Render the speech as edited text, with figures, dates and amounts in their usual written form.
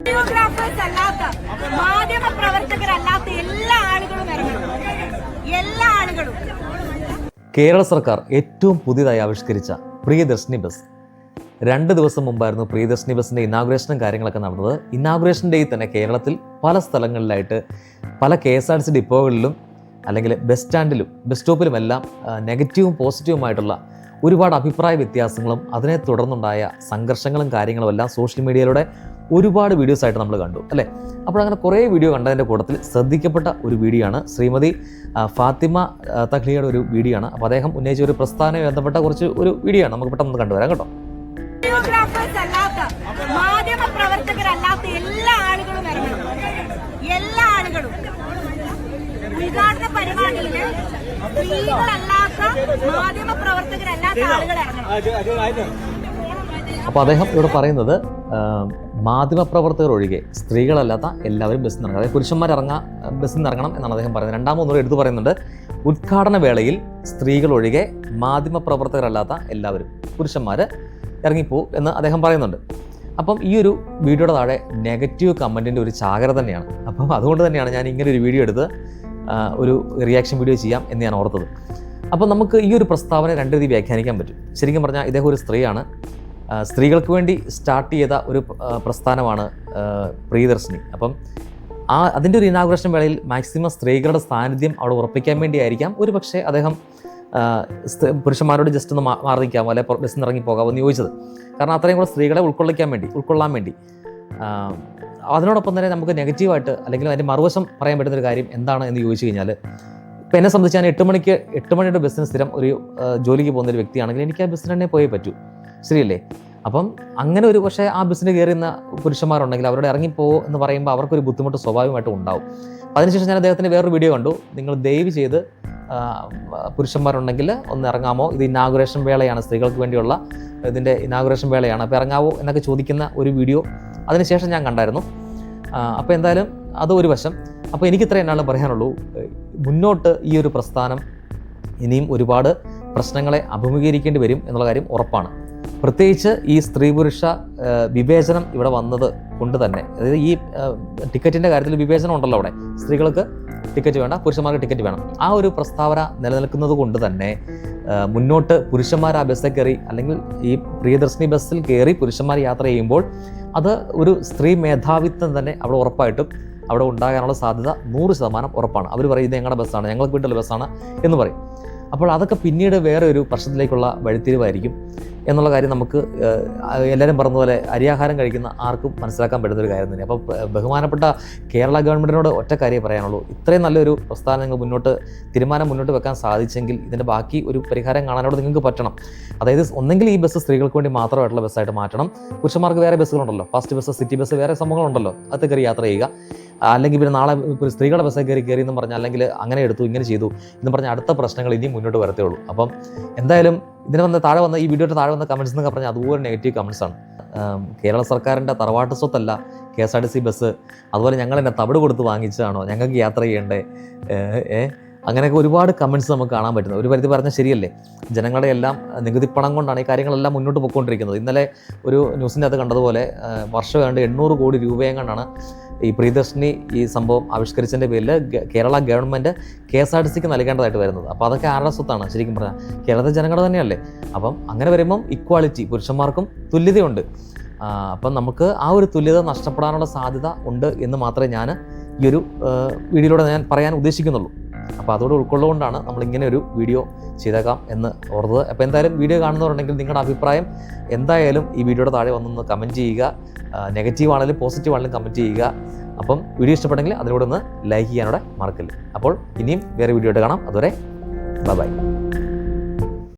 Videographers അല്ലാത്ത മാധ്യമ പ്രവർത്തകരല്ലാത്ത എല്ലാ ആളുകളും ഇറങ്ങണം. എല്ലാ ആളുകളും. കേരള സർക്കാർ ഏറ്റവും പുതിയതായി ആവിഷ്കരിച്ച പ്രിയദർശിനി ബസ് 2 ദിവസം മുമ്പായിരുന്നു പ്രിയദർശിനി ബസ്സിൻ്റെ ഇനാഗുറേഷനും കാര്യങ്ങളൊക്കെ നടന്നത്. ഇനാഗുറേഷൻ ഡേയിൽ തന്നെ കേരളത്തിൽ പല സ്ഥലങ്ങളിലായിട്ട് പല KSRTC ഡിപ്പോകളിലും അല്ലെങ്കിൽ ബസ് സ്റ്റാൻഡിലും ബസ് സ്റ്റോപ്പിലുമെല്ലാം നെഗറ്റീവും പോസിറ്റീവുമായിട്ടുള്ള ഒരുപാട് അഭിപ്രായ വ്യത്യാസങ്ങളും അതിനെ തുടർന്നുണ്ടായ സംഘർഷങ്ങളും കാര്യങ്ങളും എല്ലാം സോഷ്യൽ മീഡിയയിലൂടെ ഒരുപാട് വീഡിയോസ് ആയിട്ട് നമ്മൾ കണ്ടു അല്ലേ. അപ്പോൾ അങ്ങനെ കുറേ വീഡിയോ കണ്ടതിൻ്റെ കൂട്ടത്തിൽ ശ്രദ്ധിക്കപ്പെട്ട ഒരു വീഡിയോ ആണ് ശ്രീമതി ഫാത്തിമ തഖ്ലിയുടെ ഒരു വീഡിയോ ആണ്. അപ്പോൾ അദ്ദേഹം ഉന്നയിച്ച ഒരു പ്രസ്ഥാനവുമായി ബന്ധപ്പെട്ട ഒരു വീഡിയോ ആണ്. നമുക്ക് പെട്ടെന്ന് കണ്ടുവരാം കേട്ടോ. വീഡിയോഗ്രാഫേഴ്സ് അല്ലാത്ത മാധ്യമ പ്രവർത്തകരല്ലാത്ത എല്ലാ ആളുകളും ഇറങ്ങണം. എല്ലാ ആളുകളും. ഉദ്ഘാടന പരിപാടിയില് സ്ത്രീകളല്ലാത്ത മാധ്യമ പ്രവർത്തകരല്ലാത്ത ആളുകൾ ഇറങ്ങണം. അപ്പോൾ അദ്ദേഹം ഇവിടെ പറയുന്നത് മാധ്യമപ്രവർത്തകർ ഒഴികെ സ്ത്രീകളല്ലാത്ത എല്ലാവരും ബസ്സിൽ നിന്ന് ഇറങ്ങും, അതായത് പുരുഷന്മാർ ബസ്സിൽ നിന്ന് ഇറങ്ങണം എന്നാണ് അദ്ദേഹം പറയുന്നത്. രണ്ടാമതൊന്നുകൂടെ എടുത്തു പറയുന്നുണ്ട്, ഉദ്ഘാടന വേളയിൽ സ്ത്രീകൾ ഒഴികെ മാധ്യമപ്രവർത്തകരല്ലാത്ത എല്ലാവരും പുരുഷന്മാർ ഇറങ്ങിപ്പോവും എന്ന് അദ്ദേഹം പറയുന്നുണ്ട്. അപ്പം ഈ ഒരു വീഡിയോയുടെ താഴെ നെഗറ്റീവ് കമൻറ്റിൻ്റെ ഒരു ചാകര തന്നെയാണ്. അപ്പം അതുകൊണ്ട് തന്നെയാണ് ഞാൻ ഇങ്ങനെ ഒരു വീഡിയോ എടുത്ത് ഒരു റിയാക്ഷൻ വീഡിയോ ചെയ്യാം എന്ന് ഞാൻ ഓർത്തത്. അപ്പം നമുക്ക് ഈ ഒരു പ്രസ്താവന രണ്ട് രീതി വ്യാഖ്യാനിക്കാൻ പറ്റും. ശരിക്കും പറഞ്ഞാൽ ഇദ്ദേഹം ഒരു സ്ത്രീയാണ്. സ്ത്രീകൾക്ക് വേണ്ടി സ്റ്റാർട്ട് ചെയ്ത ഒരു പ്രസ്ഥാനമാണ് പ്രിയദർശിനി. അപ്പം അതിൻ്റെ ഒരു ഇനാഗുറേഷൻ വേളയിൽ മാക്സിമം സ്ത്രീകളുടെ സാന്നിധ്യം അവിടെ ഉറപ്പിക്കാൻ വേണ്ടിയായിരിക്കാം ഒരു പക്ഷേ അദ്ദേഹം പുരുഷന്മാരോട് ജസ്റ്റ് ഒന്ന് മാറി നിൽക്കാമോ അല്ലെ ബസ്സിൽ നിന്ന് ഇറങ്ങി പോകാമോ എന്ന് ചോദിച്ചത്. കാരണം അത്രയും കൂടെ സ്ത്രീകളെ ഉൾക്കൊള്ളാൻ വേണ്ടി. അതിനോടൊപ്പം തന്നെ നമുക്ക് നെഗറ്റീവായിട്ട് അല്ലെങ്കിൽ അതിൻ്റെ മറുവശം പറയാൻ പറ്റുന്നൊരു കാര്യം എന്താണ് എന്ന് ചോദിച്ചു കഴിഞ്ഞാൽ, ഇപ്പം എന്നെ സംബന്ധിച്ച് ഞാൻ 8 മണിയുടെ ബസ്സിന് സ്ഥിരം ഒരു ജോലിക്ക് പോകുന്നൊരു വ്യക്തിയാണെങ്കിൽ എനിക്ക് ആ ബസ്സിന് തന്നെ പോയേ പറ്റൂ, ശരിയല്ലേ? അപ്പം അങ്ങനെ ഒരു പക്ഷേ ആ ബസ്സിന് കയറുന്ന പുരുഷന്മാരുണ്ടെങ്കിൽ അവരോട് ഇറങ്ങിപ്പോകുമോ എന്ന് പറയുമ്പോൾ അവർക്കൊരു ബുദ്ധിമുട്ട് സ്വാഭാവികമായിട്ടും ഉണ്ടാവും. അതിനുശേഷം ഞാൻ അദ്ദേഹത്തിൻ്റെ വേറൊരു വീഡിയോ കണ്ടു, നിങ്ങൾ ദയവ് ചെയ്ത് പുരുഷന്മാരുണ്ടെങ്കിൽ ഒന്ന് ഇറങ്ങാമോ, ഇത് ഇനാഗുറേഷൻ വേളയാണ്, സ്ത്രീകൾക്ക് വേണ്ടിയുള്ള ഇതിൻ്റെ ഇനാഗുറേഷൻ വേളയാണ്, അപ്പോൾ ഇറങ്ങാവോ എന്നൊക്കെ ചോദിക്കുന്ന ഒരു വീഡിയോ അതിനുശേഷം ഞാൻ കണ്ടായിരുന്നു. അപ്പോൾ എന്തായാലും അത് ഒരു വശം. അപ്പോൾ എനിക്കിത്രയും എന്നാലും പറയാനുള്ളൂ, മുന്നോട്ട് ഈ ഒരു പ്രസ്ഥാനം ഇനിയും ഒരുപാട് പ്രശ്നങ്ങളെ അഭിമുഖീകരിക്കേണ്ടി വരും എന്നുള്ള കാര്യം ഉറപ്പാണ്. പ്രത്യേകിച്ച് ഈ സ്ത്രീ പുരുഷ വിവേചനം ഇവിടെ വന്നത് കൊണ്ട് തന്നെ, അതായത് ഈ ടിക്കറ്റിൻ്റെ കാര്യത്തിൽ വിവേചനം ഉണ്ടല്ലോ, അവിടെ സ്ത്രീകൾക്ക് ടിക്കറ്റ് വേണ്ട, പുരുഷന്മാർക്ക് ടിക്കറ്റ് വേണം, ആ ഒരു പ്രസ്താവന നിലനിൽക്കുന്നത് കൊണ്ട് തന്നെ മുന്നോട്ട് പുരുഷന്മാർ ആ ബസ്സിൽ കയറി അല്ലെങ്കിൽ ഈ പ്രിയദർശിനി ബസ്സിൽ കയറി പുരുഷന്മാർ യാത്ര ചെയ്യുമ്പോൾ അത് ഒരു സ്ത്രീ മേധാവിത്വം തന്നെ അവിടെ ഉറപ്പായിട്ടും അവിടെ ഉണ്ടാകാനുള്ള സാധ്യത 100% ഉറപ്പാണ്. അവർ പറയും ഇത് ഞങ്ങളുടെ ബസ്സാണ്, ഞങ്ങൾക്ക് വീട്ടിലുള്ള ബസ്സാണ് എന്ന് പറയും. അപ്പോൾ അതൊക്കെ പിന്നീട് വേറെ ഒരു പ്രശ്നത്തിലേക്കുള്ള വഴിത്തിരിവായിരിക്കും എന്നുള്ള കാര്യം നമുക്ക് എല്ലാവരും പറഞ്ഞതുപോലെ അരിയാഹാരം കഴിക്കുന്ന ആർക്കും മനസ്സിലാക്കാൻ പറ്റുന്നൊരു കാര്യം തന്നെ. അപ്പോൾ ബഹുമാനപ്പെട്ട കേരള ഗവൺമെൻറ്റിനോട് ഒറ്റ കാര്യമേ പറയാനുള്ളൂ, ഇത്രയും നല്ലൊരു പ്രസ്ഥാനം നിങ്ങൾ തീരുമാനം മുന്നോട്ട് വെക്കാൻ സാധിച്ചെങ്കിൽ ഇതിൻ്റെ ബാക്കി ഒരു പരിഹാരം കാണാനോട് നിങ്ങൾക്ക് പറ്റണം. അതായത് ഒന്നെങ്കിൽ ഈ ബസ് സ്ത്രീകൾക്ക് വേണ്ടി മാത്രമായിട്ടുള്ള ബസ്സായിട്ട് മാറ്റണം, പുരുഷന്മാർക്ക് വേറെ ബസ്സുകളുണ്ടല്ലോ, ഫാസ്റ്റ് ബസ്, സിറ്റി ബസ്, വേറെ സംഭവങ്ങളുണ്ടല്ലോ, അത് കയറി യാത്ര ചെയ്യുക. അല്ലെങ്കിൽ പിന്നെ നാളെ സ്ത്രീകളുടെ ബസ്സിൽ കയറി എന്ന് പറഞ്ഞാൽ അല്ലെങ്കിൽ അങ്ങനെ എടുത്തു ഇങ്ങനെ ചെയ്തു എന്ന് പറഞ്ഞാൽ അടുത്ത പ്രശ്നങ്ങൾ ഇനിയും മുന്നോട്ട് വരത്തേ ഉള്ളൂ. അപ്പം എന്തായാലും ഈ വീഡിയോയുടെ താഴെ വന്ന കമൻറ്റ്സ് എന്നൊക്കെ പറഞ്ഞാൽ അതുപോലെ നെഗറ്റീവ് കമൻറ്റ്സ് ആണ്. കേരള സർക്കാരിൻ്റെ തറവാട്ട് സ്വത്തല്ല KSRTC ബസ്, അതുപോലെ ഞങ്ങൾ എന്നെ തവിട് കൊടുത്ത് വാങ്ങിച്ചതാണോ, ഞങ്ങൾക്ക് യാത്ര ചെയ്യണ്ടേ, അങ്ങനെയൊക്കെ ഒരുപാട് കമൻറ്റ്സ് നമുക്ക് കാണാൻ പറ്റുന്നത്. ഒരു പരിധി പറഞ്ഞാൽ ശരിയല്ലേ, ജനങ്ങളുടെ എല്ലാം നികുതിപ്പണം കൊണ്ടാണ് ഈ കാര്യങ്ങളെല്ലാം മുന്നോട്ട് പോയിക്കൊണ്ടിരിക്കുന്നത്. ഇന്നലെ ഒരു ന്യൂസിൻ്റെ അകത്ത് കണ്ടതുപോലെ വർഷം വേണ്ട 800 കോടി രൂപയെങ്ങാണ്ടാണ് ഈ പ്രിയദർശിനി ഈ സംഭവം ആവിഷ്കരിച്ചതിൻ്റെ പേരിൽ കേരള ഗവൺമെൻറ് KSRTCക്ക് നൽകേണ്ടതായിട്ട് വരുന്നത്. അപ്പോൾ അതൊക്കെ ആരുടെ സ്വത്താണ് ശരിക്കും പറഞ്ഞാൽ? കേരളത്തിലെ ജനങ്ങളുടെ തന്നെയല്ലേ. അപ്പം അങ്ങനെ വരുമ്പം ഇക്വാളിറ്റി, പുരുഷന്മാർക്കും തുല്യതയുണ്ട്. അപ്പം നമുക്ക് ആ ഒരു തുല്യത നഷ്ടപ്പെടാനുള്ള സാധ്യത ഉണ്ട് എന്ന് മാത്രമേ ഞാൻ ഈ ഒരു വീഡിയോയിലൂടെ ഞാൻ പറയാൻ ഉദ്ദേശിക്കുന്നുള്ളൂ. അപ്പോൾ അതോട് ഉൾക്കൊള്ളുകൊണ്ടാണ് നമ്മളിങ്ങനെ ഒരു വീഡിയോ ചെയ്തേക്കാം എന്ന് ഓർത്തത്. അപ്പോൾ എന്തായാലും വീഡിയോ കാണുന്നവരുണ്ടെങ്കിൽ നിങ്ങളുടെ അഭിപ്രായം എന്തായാലും ഈ വീഡിയോയുടെ താഴെ വന്നൊന്ന് കമൻറ്റ് ചെയ്യുക. നെഗറ്റീവ് ആണെങ്കിലും പോസിറ്റീവ് ആണെങ്കിലും കമൻറ്റ് ചെയ്യുക. അപ്പം വീഡിയോ ഇഷ്ടപ്പെട്ടെങ്കിൽ അതിലൂടെ ഒന്ന് ലൈക്ക് ചെയ്യാനോടെ മറക്കല്ലേ. അപ്പോൾ ഇനിയും വേറെ വീഡിയോ ആയിട്ട് കാണാം. അതുവരെ ബൈ.